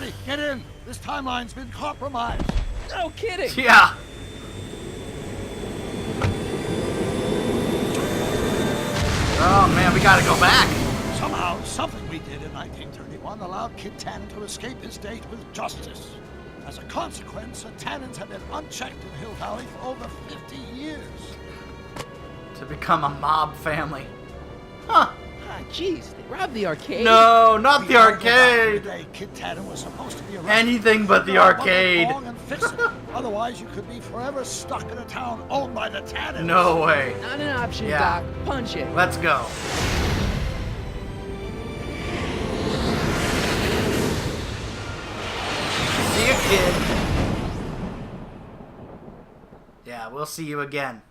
Everybody, get in. This timeline's been compromised. No kidding. Yeah. Oh man, we gotta go back. Somehow, something we did in 1931 allowed Kid Tannen to escape his date with justice. As a consequence, the Tannens have been unchecked in Hill Valley for over 50 years. To become a mob family. Huh. Ah, jeez, they robbed the arcade. No, not the We gotta go back to arcade. the day Kid Tannen was supposed to be arrested. Anything but the arcade. And fix it. Otherwise, you could be forever stuck in a town owned by the Tannens. No way. Not an option, Yeah. Doc. Punch it. Let's go. See you, kid. Yeah, we'll see you again.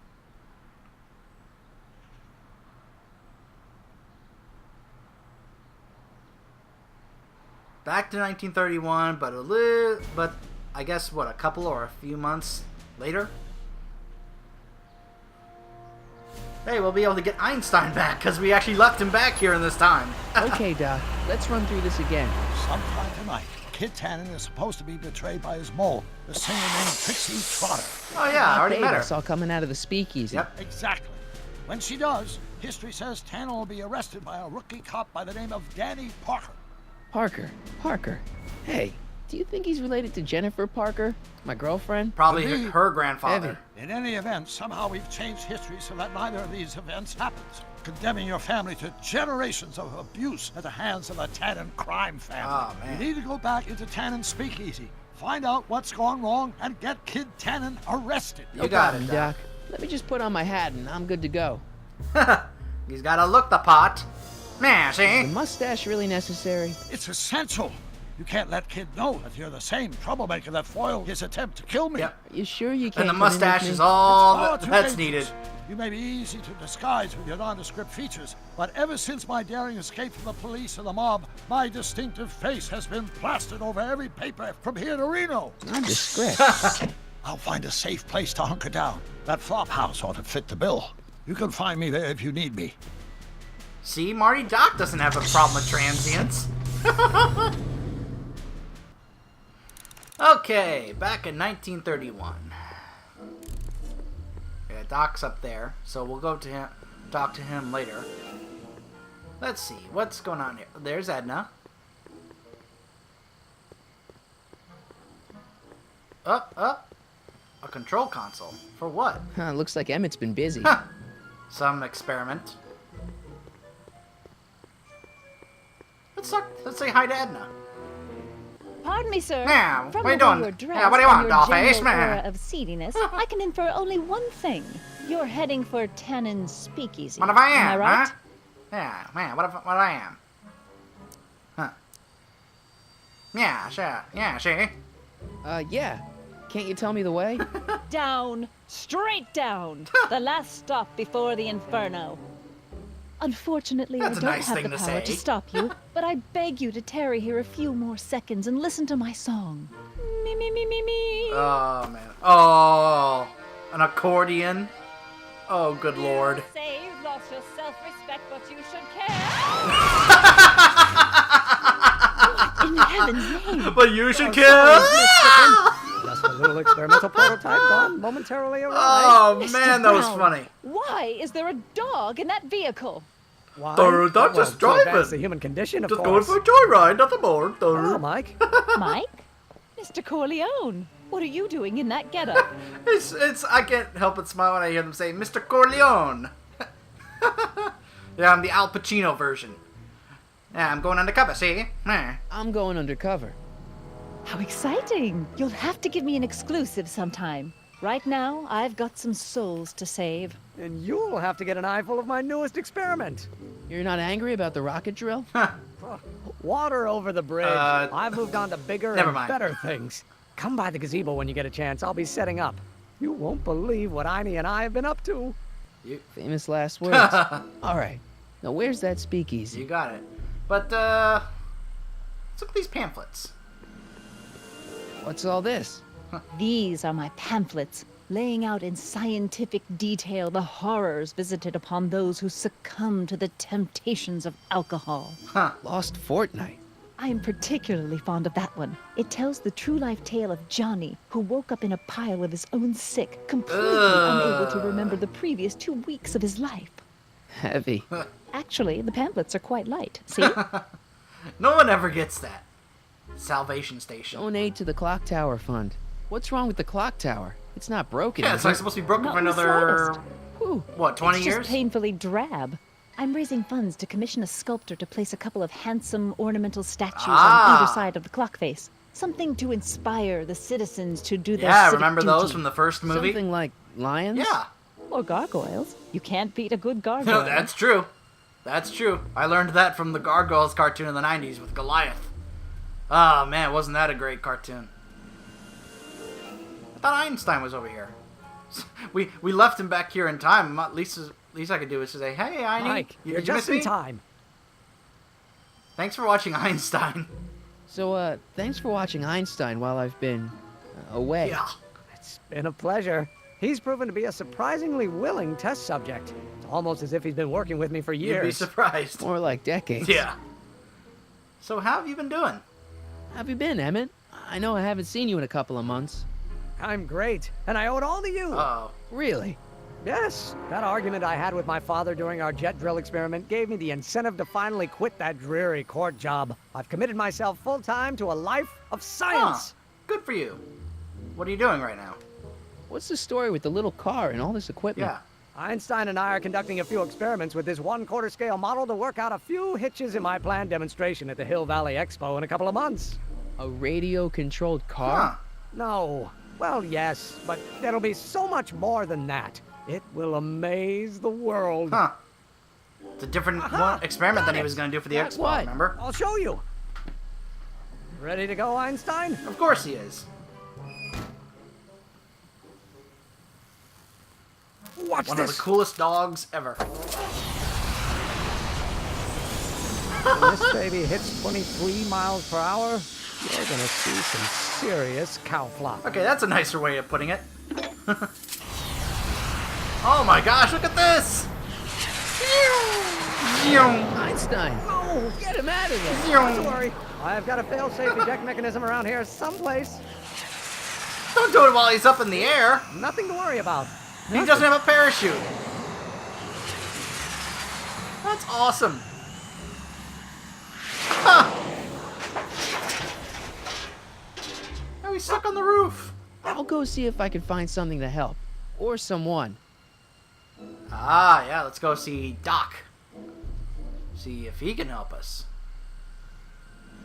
Back to 1931, but I guess what, a couple or a few months later? Hey, we'll be able to get Einstein back because we actually left him back here in this time. Okay, Doc. Let's run through this again. Sometime tonight, Kid Tannen is supposed to be betrayed by his mole, the singer named Trixie Trotter. Oh yeah, I already met her. It's all coming out of the speakeasy. Yep. Exactly. When she does, history says Tannen will be arrested by a rookie cop by the name of Danny Parker. Parker. Hey, do you think he's related to Jennifer Parker, my girlfriend? Probably Could be. her grandfather. In any event, somehow we've changed history so that neither of these events happens, condemning your family to generations of abuse at the hands of the Tannen crime family. Oh, man. You need to go back into Tannen's speakeasy, find out what's gone wrong, and get Kid Tannen arrested. You got it, Doc. Let me just put on my hat and I'm good to go. He's gotta look the part. Man, The see? mustache really necessary? It's essential. You can't let Kid know that you're the same troublemaker that foiled his attempt to kill me. Yep. Are you sure you And can't the come in with mustache me? is all It's far too that's dangerous. needed. You may be easy to disguise with your nondescript features, but ever since my daring escape from the police and the mob, my distinctive face has been plastered over every paper from here to Reno. Nondescript. I'll find a safe place to hunker down. That flop house ought to fit the bill. You can find me there if you need me. See, Marty Doc doesn't have a problem with transients. Okay, back in 1931. Yeah, Doc's up there, so we'll go to him, talk to him later. Let's see, what's going on here? There's Edna. Up. A control console. For what? Huh, looks like Emmett's been busy. Huh. Some experiment. Let's say hi to Edna. Pardon me, sir. Now, From what are you the way doing? you're dressed Yeah, what do you and want, your dollface, general man? aura of seediness, I can infer only one thing. You're heading for Tannen's speakeasy. What if I am, Am I right? huh? Yeah, man, what if I am? Huh. Yeah, sure. Yeah, see? Yeah. Can't you tell me the way? Down. Straight down. The last stop before the inferno. Unfortunately, That's I a don't nice have thing the to power say. to stop you, but I beg you to tarry here a few more seconds and listen to my song. Me, me, me, me, me. Oh, man. Oh, an accordion. Oh, good lord. Say you've lost your self-respect, but you should care. What in heaven's name? But you should kill. Just a little experimental prototype gone momentarily awry. Oh, Mr. man, that was Brown, funny. Why is there a dog in that vehicle? Why? Third, I'm just to advance driving. the human condition, of Just course. going for a joyride, nothing more. Hello, Mike. Mike? Mr. Corleone, what are you doing in that getup? I can't help but smile when I hear them say, Mr. Corleone. Yeah, I'm the Al Pacino version. Yeah, I'm going undercover, see? Meh. I'm going undercover. How exciting! You'll have to give me an exclusive sometime. Right now, I've got some souls to save. And you'll have to get an eyeful of my newest experiment. You're not angry about the rocket drill? Water over the bridge. I've moved on to bigger never and mind. better things. Come by the gazebo when you get a chance. I'll be setting up. You won't believe what Einie and I have been up to. Famous last words. All right. Now, where's that speakeasy? You got it. But, let's look at these pamphlets. What's all this? These are my pamphlets, laying out in scientific detail the horrors visited upon those who succumb to the temptations of alcohol. Lost fortnight. I am particularly fond of that one. It tells the true life tale of Johnny, who woke up in a pile of his own sick, completely unable to remember the previous 2 weeks of his life. Heavy. Actually, the pamphlets are quite light. See? No one ever gets that. Salvation Station. Donate to the Clock Tower Fund. What's wrong with the clock tower? It's not broken. Yeah, is it's not it? supposed to be broken Not for in the another, slightest. Whew. what, 20 It's years? just painfully drab. I'm raising funds to commission a sculptor to place a couple of handsome ornamental statues on either side of the clock face. Something to inspire the citizens to do their Yeah, civic remember duty. those from the first movie? Something like lions? Yeah. Or gargoyles. You can't beat a good gargoyle. That's true. That's true. I learned that from the Gargoyles cartoon in the 90s with Goliath. Oh, man, wasn't that a great cartoon? I thought Einstein was over here. We left him back here in time. Least I could do is to say, hey, Einie, Mike, you you're did you just miss in me? time. Thanks for watching Einstein. So, thanks for watching Einstein while I've been away. Yeah. It's been a pleasure. He's proven to be a surprisingly willing test subject. It's almost as if he's been working with me for You'd be years. surprised. More like decades. Yeah. So how have you been doing? How have you been, Emmett? I know I haven't seen you in a couple of months. I'm great, and I owe it all to you. Uh-oh. Really? Yes, that argument I had with my father during our jet drill experiment gave me the incentive to finally quit that dreary court job. I've committed myself full-time to a life of science. Good for you. What are you doing right now? What's the story with the little car and all this equipment? Yeah. Einstein and I are conducting a few experiments with this 1/4 scale model to work out a few hitches in my planned demonstration at the Hill Valley Expo in a couple of months. A radio-controlled Huh. car? No. Well, yes, but it'll be so much more than that. It will amaze the world. Huh. It's a different experiment than he was going to do for the Like expo, what? remember? I'll show you. Ready to go, Einstein? Of course he is. Watch One of this. the coolest dogs ever. When this baby hits 23 miles per hour, you're gonna see some serious cow flop. Okay, that's a nicer way of putting it. Oh my gosh, look at this! Einstein! Oh, Get him out of there! don't worry. I've got a fail-safe eject mechanism around here someplace. Don't do it while he's up in the air. Nothing to worry about. He doesn't have a parachute. That's awesome. Huh. Now he's stuck on the roof. I'll go see if I can find something to help. Or someone. Ah, yeah, let's go see Doc. See if he can help us.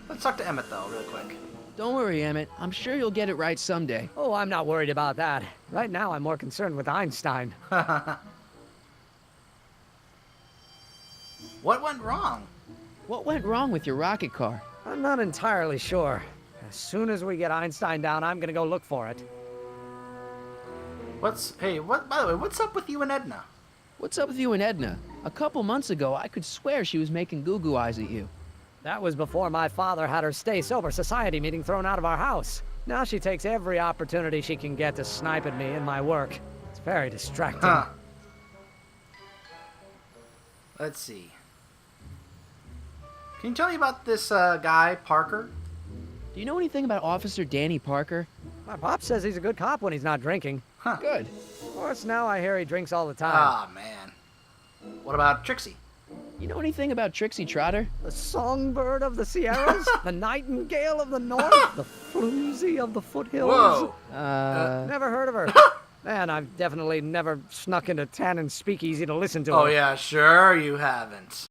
Let's talk to Emmett, though, real quick. Don't worry, Emmett. I'm sure you'll get it right someday. Oh, I'm not worried about that. Right now, I'm more concerned with Einstein. What went wrong? What went wrong with your rocket car? I'm not entirely sure. As soon as we get Einstein down, I'm gonna go look for it. By the way, what's up with you and Edna? What's up with you and Edna? A couple months ago, I could swear she was making goo-goo eyes at you. That was before my father had her Stay Sober Society meeting thrown out of our house. Now she takes every opportunity she can get to snipe at me and my work. It's very distracting. Huh. Let's see. Can you tell me about this guy, Parker? Do you know anything about Officer Danny Parker? My pop says he's a good cop when he's not drinking. Good. Of course, now I hear he drinks all the time. Ah, man. What about Trixie? You know anything about Trixie Trotter? The songbird of the Sierras, the nightingale of the north, the floozy of the foothills. Whoa. Never heard of her. Man, I've definitely never snuck into Tannen's speakeasy to listen to Oh, her. yeah, sure you haven't.